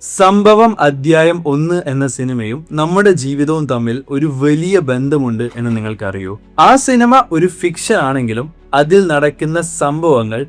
സംഭവം അധ്യായം 1 എന്ന സിനിമയും നമ്മുടെ ജീവിതവും തമ്മിൽ ഒരു വലിയ ബന്ധമുണ്ട് എന്ന് നിങ്ങൾക്കറിയോ? ആ സിനിമ ഒരു ഫിക്ഷൻ ആണെങ്കിലും അതിൽ നടക്കുന്ന സംഭവങ്ങൾ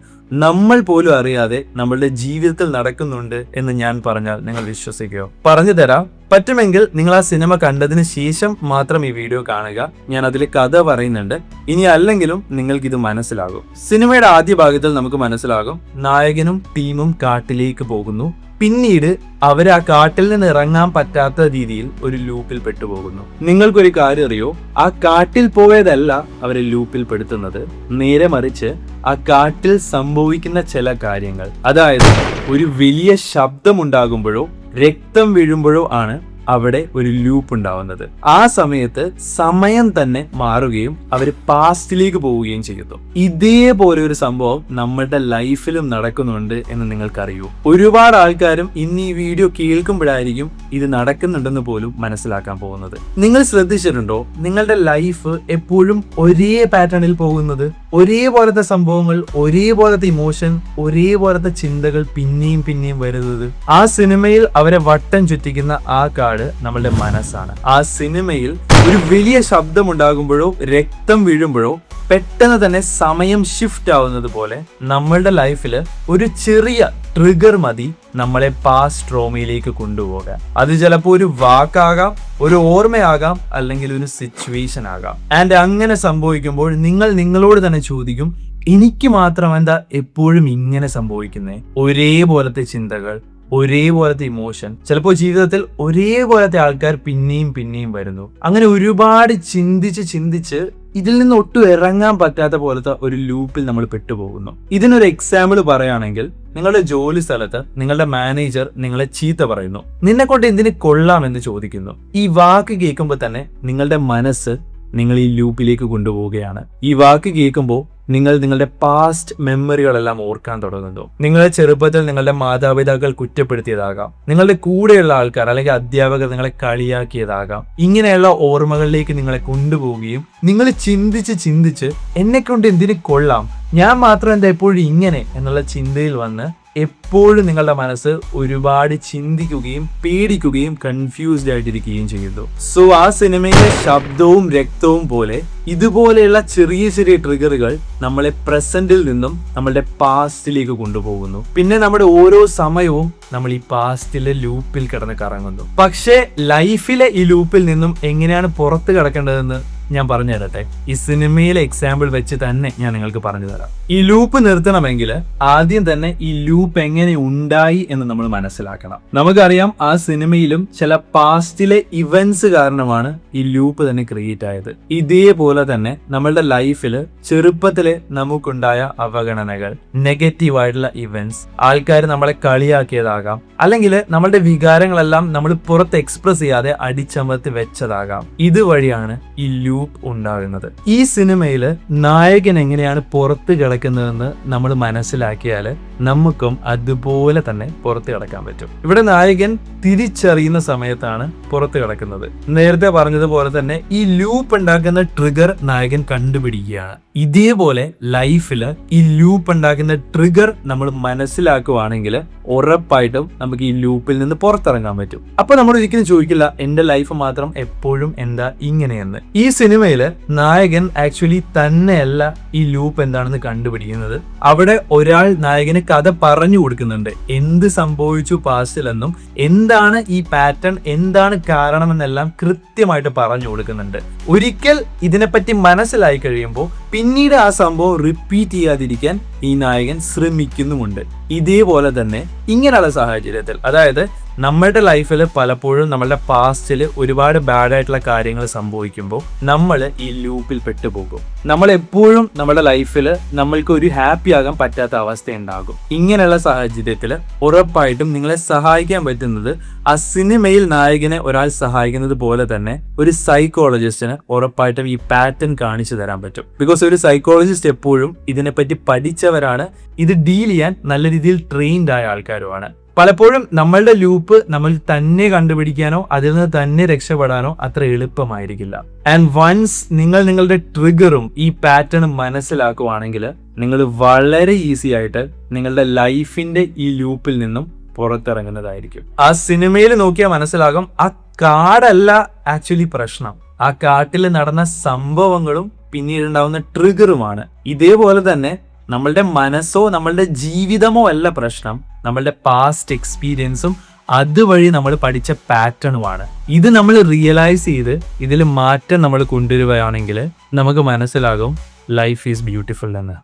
നമ്മൾ പോലും അറിയാതെ നമ്മളുടെ ജീവിതത്തിൽ നടക്കുന്നുണ്ട് എന്ന് ഞാൻ പറഞ്ഞാൽ നിങ്ങൾ വിശ്വസിക്കുകയോ? പറഞ്ഞു തരാം. പറ്റുമെങ്കിൽ നിങ്ങൾ ആ സിനിമ കണ്ടതിന് ശേഷം മാത്രം ഈ വീഡിയോ കാണുക. ഞാൻ അതിൽ കഥ പറയുന്നുണ്ട്. ഇനി അല്ലെങ്കിലും നിങ്ങൾക്ക് ഇത് മനസ്സിലാകും. സിനിമയുടെ ആദ്യ ഭാഗത്തിൽ നമുക്ക് മനസ്സിലാകും നായകനും ടീമും കാട്ടിലേക്ക് പോകുന്നു. പിന്നീട് അവർ ആ കാട്ടിൽ നിന്ന് ഇറങ്ങാൻ പറ്റാത്ത രീതിയിൽ ഒരു ലൂപ്പിൽ പെട്ടുപോകുന്നു. നിങ്ങൾക്കൊരു കാര്യം അറിയോ? ആ കാട്ടിൽ പോയതല്ല അവരെ ലൂപ്പിൽ പെടുത്തുന്നത്, നേരെ മറിച്ച് ആ കാട്ടിൽ സംഭവിക്കുന്ന ചില കാര്യങ്ങൾ. അതായത് ഒരു വലിയ ശബ്ദമുണ്ടാകുമ്പോഴോ രക്തം വീഴുമ്പോഴോ ആണ് അവിടെ ഒരു ലൂപ്പ് ഉണ്ടാവുന്നത്. ആ സമയത്ത് സമയം തന്നെ മാറുകയും അവര് പാസ്റ്റിലേക്ക് പോവുകയും ചെയ്യുന്നു. ഇതേപോലെ ഒരു സംഭവം നമ്മുടെ ലൈഫിലും നടക്കുന്നുണ്ട് എന്ന് നിങ്ങൾക്കറിയൂ. ഒരുപാട് ആൾക്കാരും ഇന്ന് ഈ വീഡിയോ കേൾക്കുമ്പോഴായിരിക്കും ഇത് നടക്കുന്നുണ്ടെന്ന് പോലും മനസ്സിലാക്കാൻ പോകുന്നത്. നിങ്ങൾ ശ്രദ്ധിച്ചിട്ടുണ്ടോ നിങ്ങളുടെ ലൈഫ് എപ്പോഴും ഒരേ പാറ്റേണിൽ പോകുന്നത്? ഒരേപോലത്തെ സംഭവങ്ങൾ, ഒരേപോലത്തെ ഇമോഷൻ, ഒരേപോലത്തെ ചിന്തകൾ പിന്നെയും പിന്നെയും വരുന്നത്. ആ സിനിമയിൽ അവരെ വട്ടം ചുറ്റിക്കുന്ന ആ കാട് നമ്മളുടെ മനസ്സാണ്. ആ സിനിമയിൽ ഒരു വലിയ ശബ്ദം ഉണ്ടാകുമ്പോഴോ രക്തം വീഴുമ്പോഴോ പെട്ടെന്ന് തന്നെ സമയം ഷിഫ്റ്റ് ആവുന്നത് പോലെ നമ്മളുടെ ലൈഫിൽ ഒരു ചെറിയ ട്രിഗർ മതി നമ്മളെ പാസ്റ്റ് ട്രോമയിലേക്ക് കൊണ്ടുപോകാൻ. അത് ചിലപ്പോൾ ഒരു വാക്കാകാം, ഒരു ഓർമ്മയാകാം, അല്ലെങ്കിൽ ഒരു സിറ്റുവേഷൻ ആകാം. ആൻഡ് അങ്ങനെ സംഭവിക്കുമ്പോൾ നിങ്ങൾ നിങ്ങളോട് തന്നെ ചോദിക്കും, എനിക്ക് മാത്രം എന്താ എപ്പോഴും ഇങ്ങനെ സംഭവിക്കുന്നേ? ഒരേപോലത്തെ ചിന്തകൾ, ഒരേപോലത്തെ ഇമോഷൻ, ചിലപ്പോൾ ജീവിതത്തിൽ ഒരേപോലത്തെ ആൾക്കാർ പിന്നെയും പിന്നെയും വരുന്നു. അങ്ങനെ ഒരുപാട് ചിന്തിച്ച് ഇതിൽ നിന്ന് ഒട്ടും ഇറങ്ങാൻ പറ്റാത്ത പോലത്തെ ഒരു ലൂപ്പിൽ നമ്മൾ പെട്ടുപോകുന്നു. ഇതിനൊരു എക്സാമ്പിൾ പറയുകയാണെങ്കിൽ, നിങ്ങളുടെ ജോലി സ്ഥലത്ത് നിങ്ങളുടെ മാനേജർ നിങ്ങളെ ചീത്ത പറയുന്നു. നിന്നെ കൊണ്ട് എന്തിന് കൊള്ളാം എന്ന് ചോദിക്കുന്നു. ഈ വാക്ക് കേൾക്കുമ്പോൾ തന്നെ നിങ്ങളുടെ മനസ്സ് നിങ്ങൾ ഈ ലൂപ്പിലേക്ക് കൊണ്ടുപോവുകയാണ്. ഈ വാക്ക് കേൾക്കുമ്പോൾ നിങ്ങൾ നിങ്ങളുടെ പാസ്റ്റ് മെമ്മറികളെല്ലാം ഓർക്കാൻ തുടങ്ങുന്നു. നിങ്ങളെ ചെറുപ്പത്തിൽ നിങ്ങളുടെ മാതാപിതാക്കൾ കുറ്റപ്പെടുത്തിയതാകാം, നിങ്ങളുടെ കൂടെയുള്ള ആൾക്കാർ അല്ലെങ്കിൽ അധ്യാപകർ നിങ്ങളെ കളിയാക്കിയതാകാം. ഇങ്ങനെയുള്ള ഓർമ്മകളിലേക്ക് നിങ്ങളെ കൊണ്ടുപോവുകയും നിങ്ങൾ ചിന്തിച്ച് എന്നെ കൊണ്ട് എന്തിനു കൊള്ളാം, ഞാൻ മാത്രം എന്താ എപ്പോഴും ഇങ്ങനെ എന്നുള്ള ചിന്തയിൽ വന്ന് എപ്പോഴും നിങ്ങളുടെ മനസ്സ് ഒരുപാട് ചിന്തിക്കുകയും പേടിക്കുകയും കൺഫ്യൂസ്ഡ് ആയിട്ടിരിക്കുകയും ചെയ്യുന്നു. സോ ആ സിനിമയിലെ ശബ്ദവും രക്തവും പോലെ ഇതുപോലെയുള്ള ചെറിയ ചെറിയ ട്രിഗറുകൾ നമ്മളെ പ്രസന്റിൽ നിന്നും നമ്മളുടെ പാസ്റ്റിലേക്ക് കൊണ്ടുപോകുന്നു. പിന്നെ നമ്മുടെ ഓരോ സമയവും നമ്മൾ ഈ പാസ്റ്റിലെ ലൂപ്പിൽ കിടന്ന് കറങ്ങുന്നു. പക്ഷേ ലൈഫിലെ ഈ ലൂപ്പിൽ നിന്നും എങ്ങനെയാണ് പുറത്ത് കിടക്കേണ്ടതെന്ന് ഞാൻ പറഞ്ഞു തരട്ടെ. ഈ സിനിമയിലെ എക്സാമ്പിൾ വെച്ച് തന്നെ ഞാൻ നിങ്ങൾക്ക് പറഞ്ഞു തരാം. ഈ ലൂപ്പ് നിർത്തണമെങ്കിൽ ആദ്യം തന്നെ ഈ ലൂപ്പ് എങ്ങനെ ഉണ്ടായി എന്ന് നമ്മൾ മനസ്സിലാക്കണം. നമുക്കറിയാം ആ സിനിമയിലും ചില പാസ്റ്റിലെ ഇവന്റ്സ് കാരണമാണ് ഈ ലൂപ്പ് തന്നെ ക്രിയേറ്റ് ആയത്. ഇതേപോലെ തന്നെ നമ്മളുടെ ലൈഫില് ചെറുപ്പത്തില് നമുക്കുണ്ടായ അവഗണനകൾ, നെഗറ്റീവായിട്ടുള്ള ഇവന്റ്സ്, ആൾക്കാർ നമ്മളെ കളിയാക്കിയതാകാം, അല്ലെങ്കിൽ നമ്മളുടെ വികാരങ്ങളെല്ലാം നമ്മൾ പുറത്ത് എക്സ്പ്രസ് ചെയ്യാതെ അടിച്ചമർത്തി വെച്ചതാകാം. ഇതുവഴിയാണ് ഈ ലൂപ്പ് ഉണ്ടാകുന്നത്. ഈ സിനിമയില് നായകൻ എങ്ങനെയാണ് പുറത്ത് കിടക്കുന്നതെന്ന് നമ്മൾ മനസ്സിലാക്കിയാൽ നമുക്കും അതുപോലെ തന്നെ പുറത്ത് കിടക്കാൻ പറ്റും. ഇവിടെ നായകൻ തിരിച്ചറിയുന്ന സമയത്താണ് പുറത്ത് കിടക്കുന്നത്. നേരത്തെ പറഞ്ഞതുപോലെ തന്നെ ഈ ലൂപ്പ് ഉണ്ടാക്കുന്ന ട്രിഗർ നായകൻ കണ്ടുപിടിക്കുകയാണ്. ഇതേപോലെ ലൈഫില് ഈ ലൂപ്പ് ഉണ്ടാക്കുന്ന ട്രിഗർ നമ്മൾ മനസ്സിലാക്കുവാണെങ്കിൽ ഉറപ്പായിട്ടും നമുക്ക് ഈ ലൂപ്പിൽ നിന്ന് പുറത്തിറങ്ങാൻ പറ്റും. അപ്പൊ നമ്മൾ ഒരിക്കലും ചോദിക്കില്ല എന്റെ ലൈഫ് മാത്രം എപ്പോഴും എന്താ ഇങ്ങനെയെന്ന്. ഈ സിനിമയില് നായകൻ ആക്ച്വലി തന്നെയല്ല ഈ ലൂപ്പ് എന്താണെന്ന് കണ്ടുപിടിക്കുന്നത്. അവിടെ ഒരാൾ നായകന് കഥ പറഞ്ഞു കൊടുക്കുന്നുണ്ട്. എന്ത് സംഭവിച്ചു പാസ്റ്റിലെന്നും എന്താണ് ഈ പാറ്റേൺ, എന്താണ് കാരണമെന്നെല്ലാം കൃത്യമായിട്ട് പറഞ്ഞു കൊടുക്കുന്നുണ്ട്. ഒരിക്കൽ ഇതിനെപ്പറ്റി മനസ്സിലായി കഴിയുമ്പോൾ പിന്നീട് ആ സംഭവം റിപ്പീറ്റ് ചെയ്യാതിരിക്കാൻ ഈ നായകൻ ശ്രമിക്കുന്നുമുണ്ട്. ഇതേപോലെ തന്നെ ഇങ്ങനെയുള്ള സാഹചര്യത്തിൽ, അതായത് നമ്മളുടെ ലൈഫിൽ പലപ്പോഴും നമ്മളുടെ പാസ്റ്റിൽ ഒരുപാട് ബാഡ് ആയിട്ടുള്ള കാര്യങ്ങൾ സംഭവിക്കുമ്പോൾ നമ്മൾ ഈ ലൂപ്പിൽ പെട്ടുപോകും. നമ്മൾ എപ്പോഴും നമ്മുടെ ലൈഫിൽ നമ്മൾക്ക് ഒരു ഹാപ്പി ആകാൻ പറ്റാത്ത അവസ്ഥ ഉണ്ടാകും. ഇങ്ങനെയുള്ള സാഹചര്യത്തിൽ ഉറപ്പായിട്ടും നിങ്ങളെ സഹായിക്കാൻ പറ്റുന്നത് ആ സിനിമയിൽ നായകനെ ഒരാൾ സഹായിക്കുന്നത് പോലെ തന്നെ ഒരു സൈക്കോളജിസ്റ്റിന് ഉറപ്പായിട്ടും ഈ പാറ്റേൺ കാണിച്ചു തരാൻ പറ്റും. ബിക്കോസ് ഒരു സൈക്കോളജിസ്റ്റ് എപ്പോഴും ഇതിനെപ്പറ്റി പഠിച്ചവരാണ്, ഇത് ഡീൽ ചെയ്യാൻ നല്ല രീതിയിൽ ട്രെയിൻഡ് ആയ ആൾക്കാരുമാണ്. പലപ്പോഴും നമ്മളുടെ ലൂപ്പ് നമ്മൾ തന്നെ കണ്ടുപിടിക്കാനോ അതിൽ നിന്ന് തന്നെ രക്ഷപ്പെടാനോ അത്ര എളുപ്പമായിരിക്കില്ല. ആൻഡ് വൺസ് നിങ്ങൾ നിങ്ങളുടെ ട്രിഗറും ഈ പാറ്റേണും മനസ്സിലാക്കുവാണെങ്കിൽ നിങ്ങൾ വളരെ ഈസി ആയിട്ട് നിങ്ങളുടെ ലൈഫിന്റെ ഈ ലൂപ്പിൽ നിന്നും പുറത്തിറങ്ങുന്നതായിരിക്കും. ആ സിനിമയിൽ നോക്കിയാൽ മനസ്സിലാകും ആ കാടല്ല ആക്ച്വലി പ്രശ്നം, ആ കാട്ടിൽ നടന്ന സംഭവങ്ങളും പിന്നീട് ഉണ്ടാവുന്ന ട്രിഗറുമാണ്. ഇതേപോലെ തന്നെ നമ്മളുടെ മനസ്സോ നമ്മളുടെ ജീവിതമോ അല്ല പ്രശ്നം, നമ്മളുടെ പാസ്റ്റ് എക്സ്പീരിയൻസും അതുവഴി നമ്മൾ പഠിച്ച പാറ്റേണുമാണ്. ഇത് നമ്മൾ റിയലൈസ് ചെയ്ത് ഇതിൽ മാറ്റം നമ്മൾ കൊണ്ടുവരികയാണെങ്കിൽ നമുക്ക് മനസ്സിലാകും ലൈഫ് ഈസ് ബ്യൂട്ടിഫുൾ എന്ന്.